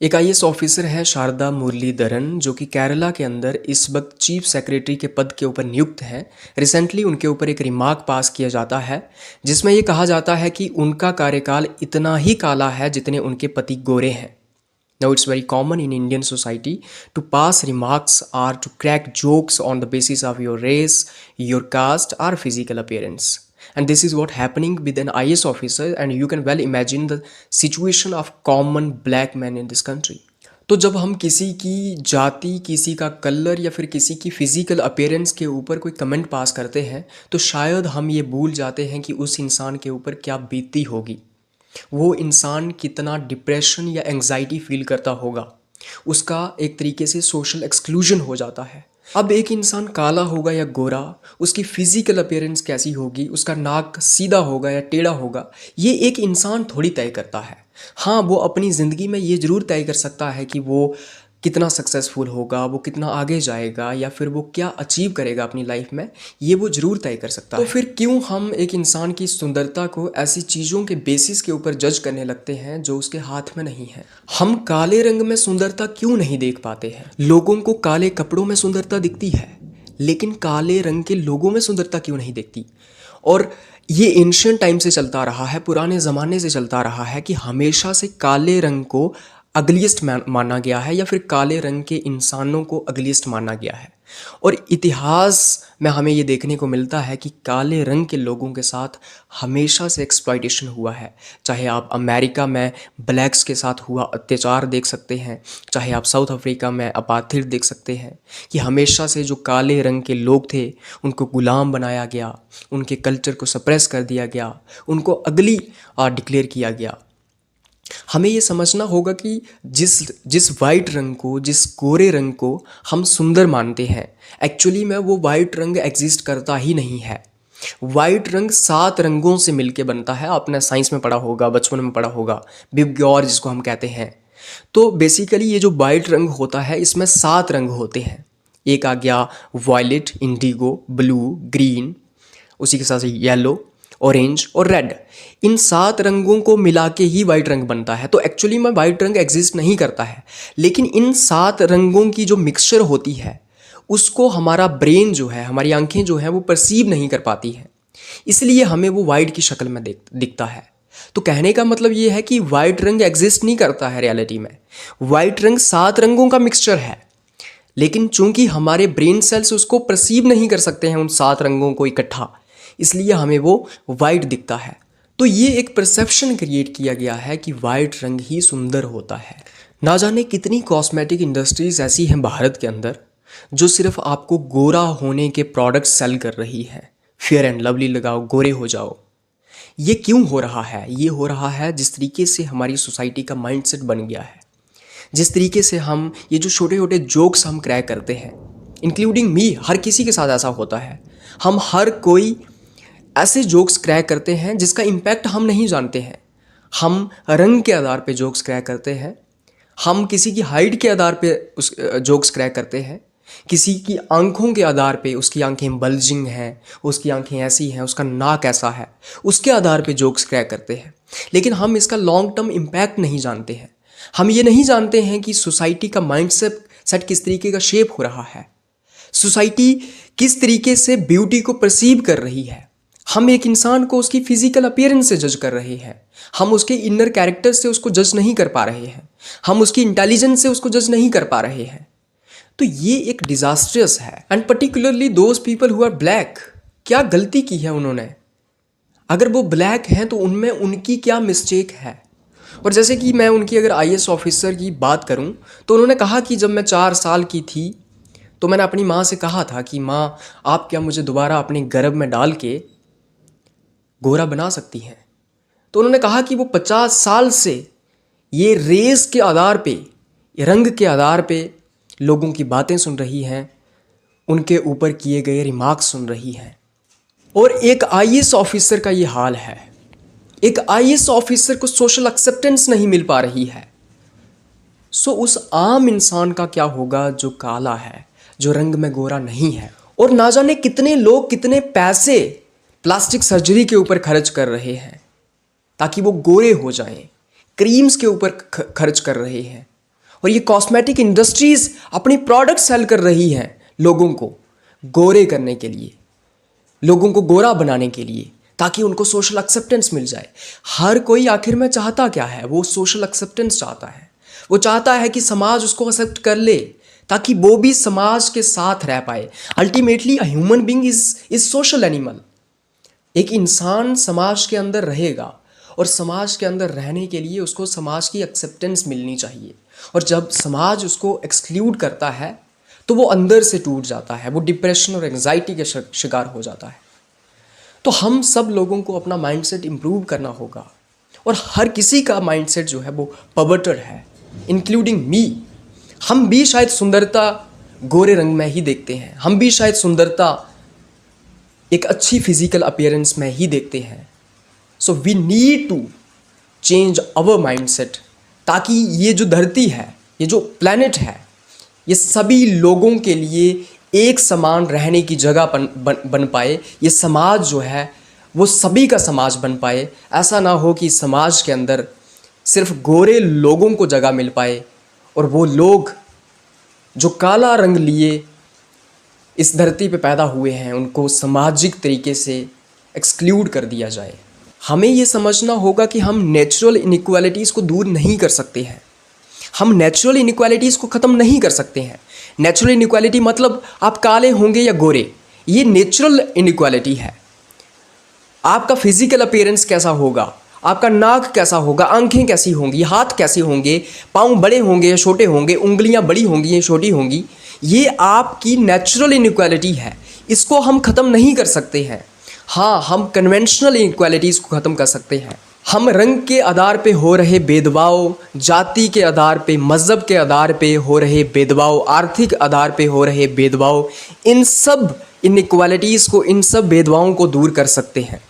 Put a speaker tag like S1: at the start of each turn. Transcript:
S1: एक IAS officer है शारदा मुरलीधरन, जो कि केरला के अंदर इस वक्त चीफ सेक्रेटरी के पद के ऊपर नियुक्त हैं। रिसेंटली उनके ऊपर एक रिमार्क पास किया जाता है जिसमें ये कहा जाता है कि उनका कार्यकाल इतना ही काला है जितने उनके पति गोरे हैं। Now it's very common in Indian society to pass remarks or to crack jokes on the basis of your race, your caste or physical appearance. And this is what happening with an IAS officer, and you can well imagine the situation of common black men in this country. तो जब हम किसी की जाति, किसी का colour या फिर किसी की फिजिकल अपीयरेंस के ऊपर कोई कमेंट पास करते हैं तो शायद हम ये भूल जाते हैं कि उस इंसान के ऊपर क्या बीती होगी, वो इंसान कितना डिप्रेशन या एंग्जाइटी फील करता होगा, उसका एक तरीके से सोशल एक्सक्लूजन हो जाता है। अब एक इंसान काला होगा या गोरा, उसकी फिजिकल अपीयरेंस कैसी होगी, उसका नाक सीधा होगा या टेढ़ा होगा, ये एक इंसान थोड़ी तय करता है। हाँ, वो अपनी ज़िंदगी में ये ज़रूर तय कर सकता है कि वो कितना सक्सेसफुल होगा, वो कितना आगे जाएगा या फिर वो क्या अचीव करेगा अपनी लाइफ में, ये वो ज़रूर तय कर सकता है। तो फिर क्यों हम एक इंसान की सुंदरता को ऐसी चीज़ों के बेसिस के ऊपर जज करने लगते हैं जो उसके हाथ में नहीं है। हम काले रंग में सुंदरता क्यों नहीं देख पाते हैं? लोगों को काले कपड़ों में सुंदरता दिखती है, लेकिन काले रंग के लोगों में सुंदरता क्यों नहीं दिखती? और ये एंशियंट टाइम से चलता रहा है, पुराने ज़माने से चलता रहा है कि हमेशा से काले रंग को अगलियस्ट माना गया है या फिर काले रंग के इंसानों को अगलियस्ट माना गया है। और इतिहास में हमें ये देखने को मिलता है कि काले रंग के लोगों के साथ हमेशा से एक्सप्लॉइटेशन हुआ है। चाहे आप अमेरिका में ब्लैक्स के साथ हुआ अत्याचार देख सकते हैं, चाहे आप साउथ अफ्रीका में अपाथिर देख सकते हैं कि हमेशा से जो काले रंग के लोग थे उनको गुलाम बनाया गया, उनके कल्चर को सप्रेस कर दिया गया, उनको अगली डिक्लेयर किया गया। हमें ये समझना होगा कि जिस वाइट रंग को, जिस गोरे रंग को हम सुंदर मानते हैं, एक्चुअली में वो वाइट रंग एग्जिस्ट करता ही नहीं है। वाइट रंग 7 रंगों से मिलके बनता है। आपने साइंस में पढ़ा होगा, बचपन में पढ़ा होगा, विबग्योर जिसको हम कहते हैं। तो बेसिकली ये जो वाइट रंग होता है इसमें 7 रंग होते हैं। एक आ गया वायलेट, इंडिगो, ब्लू, ग्रीन, उसी के साथ येलो, ऑरेंज और रेड। इन 7 रंगों को मिला के ही वाइट रंग बनता है। तो एक्चुअली में वाइट रंग एग्जिस्ट नहीं करता है, लेकिन इन 7 रंगों की जो मिक्सचर होती है उसको हमारा ब्रेन जो है, हमारी आंखें जो हैं वो परसीव नहीं कर पाती हैं, इसलिए हमें वो वाइट की शक्ल में दिखता है। तो कहने का मतलब ये है कि वाइट रंग एग्जिस्ट नहीं करता है रियलिटी में। वाइट रंग 7 रंगों का मिक्सचर है, लेकिन चूंकि हमारे ब्रेन सेल्स उसको परसीव नहीं कर सकते हैं उन 7 रंगों को इकट्ठा, इसलिए हमें वो वाइट दिखता है। तो ये एक परसेप्शन क्रिएट किया गया है कि वाइट रंग ही सुंदर होता है। ना जाने कितनी कॉस्मेटिक इंडस्ट्रीज ऐसी हैं भारत के अंदर जो सिर्फ आपको गोरा होने के प्रोडक्ट्स सेल कर रही है। फेयर एंड लवली लगाओ, गोरे हो जाओ। ये क्यों हो रहा है? ये हो रहा है जिस तरीके से हमारी सोसाइटी का माइंडसेट बन गया है, जिस तरीके से हम ये जो छोटे छोटे जोक्स हम क्रैक करते हैं, इंक्लूडिंग मी, हर किसी के साथ ऐसा होता है। हम हर कोई ऐसे जोक्स क्रैक करते हैं जिसका इम्पैक्ट हम नहीं जानते हैं। हम रंग के आधार पे जोक्स क्रैक करते हैं, हम किसी की हाइट के आधार पे उस जोक्स क्रैक करते हैं, किसी की आंखों के आधार पे, उसकी आंखें बल्जिंग हैं, उसकी आंखें ऐसी हैं, उसका नाक ऐसा है, उसके आधार पे जोक्स क्रैक करते हैं। लेकिन हम इसका लॉन्ग टर्म इम्पैक्ट नहीं जानते हैं। हम ये नहीं जानते हैं कि सोसाइटी का माइंडसेट किस तरीके का शेप हो रहा है, सोसाइटी किस तरीके से ब्यूटी को परसीव कर रही है। हम एक इंसान को उसकी फिजिकल अपीयरेंस से जज कर रहे हैं, हम उसके इनर कैरेक्टर से उसको जज नहीं कर पा रहे हैं, हम उसकी इंटेलिजेंस से उसको जज नहीं कर पा रहे हैं। तो ये एक डिजास्ट्रस है। And particularly those people who are black, क्या गलती की है उन्होंने? अगर वो ब्लैक हैं तो उनमें उनकी क्या मिस्टेक है? और जैसे कि मैं उनकी अगर आईएएस ऑफिसर की बात करूं तो उन्होंने कहा कि जब मैं 4 साल की थी तो मैंने अपनी माँ से कहा था कि माँ, आप क्या मुझे दोबारा अपने गर्भ में डाल के गोरा बना सकती हैं? तो उन्होंने कहा कि वो 50 साल से ये रेस के आधार पे, ये रंग के आधार पे लोगों की बातें सुन रही हैं, उनके ऊपर किए गए रिमार्क्स सुन रही हैं। और एक आईएएस ऑफिसर का ये हाल है। एक आईएएस ऑफिसर को सोशल एक्सेप्टेंस नहीं मिल पा रही है। सो उस आम इंसान का क्या होगा जो काला है, जो रंग में गोरा नहीं है? और ना जाने कितने लोग कितने पैसे प्लास्टिक सर्जरी के ऊपर खर्च कर रहे हैं ताकि वो गोरे हो जाएं, क्रीम्स के ऊपर खर्च कर रहे हैं, और ये कॉस्मेटिक इंडस्ट्रीज़ अपनी प्रोडक्ट सेल कर रही हैं लोगों को गोरे करने के लिए, लोगों को गोरा बनाने के लिए, ताकि उनको सोशल एक्सेप्टेंस मिल जाए। हर कोई आखिर में चाहता क्या है? वो सोशल एक्सेप्टेंस चाहता है। वो चाहता है कि समाज उसको एक्सेप्ट कर ले ताकि वो भी समाज के साथ रह पाए। Ultimately a human being is social animal. एक इंसान समाज के अंदर रहेगा और समाज के अंदर रहने के लिए उसको समाज की एक्सेप्टेंस मिलनी चाहिए। और जब समाज उसको एक्सक्लूड करता है तो वो अंदर से टूट जाता है, वो डिप्रेशन और एंग्जाइटी के शिकार हो जाता है। तो हम सब लोगों को अपना माइंडसेट इम्प्रूव करना होगा। और हर किसी का माइंडसेट जो है वो पर्वर्टेड है, इंक्लूडिंग मी। हम भी शायद सुंदरता गोरे रंग में ही देखते हैं, हम भी शायद सुंदरता एक अच्छी फिजिकल अपीयरेंस में ही देखते हैं। So we need to change our mindset, ताकि ये जो धरती है, ये जो प्लैनेट है, ये सभी लोगों के लिए एक समान रहने की जगह बन पाए। ये समाज जो है वो सभी का समाज बन पाए। ऐसा ना हो कि समाज के अंदर सिर्फ गोरे लोगों को जगह मिल पाए और वो लोग जो काला रंग लिए इस धरती पे पैदा हुए हैं उनको सामाजिक तरीके से एक्सक्लूड कर दिया जाए। हमें ये समझना होगा कि हम नेचुरल इनइक्वालिटीज़ को दूर नहीं कर सकते हैं, हम नेचुरल इनइक्वालिटीज़ को ख़त्म नहीं कर सकते हैं। नेचुरल इनइक्वालिटी मतलब आप काले होंगे या गोरे, ये नेचुरल इनइक्वालिटी है। आपका फिजिकल अपीयरेंस कैसा होगा, आपका नाक कैसा होगा, आंखें कैसी होंगी, हाथ कैसे होंगे, पाँव बड़े होंगे या छोटे होंगे, उंगलियां बड़ी होंगी या छोटी होंगी, ये आपकी नेचुरल इनइक्वालिटी है। इसको हम ख़त्म नहीं कर सकते हैं। हाँ, हम कन्वेंशनल इनइक्वालिटीज़ को ख़त्म कर सकते हैं। हम रंग के आधार पे हो रहे भेदभाव, जाति के आधार पे, मज़हब के आधार पे हो रहे भेदभाव, आर्थिक आधार पे हो रहे भेदभाव, इन सब इनइक्वालिटीज़ को, इन सब भेदभावों को दूर कर सकते हैं।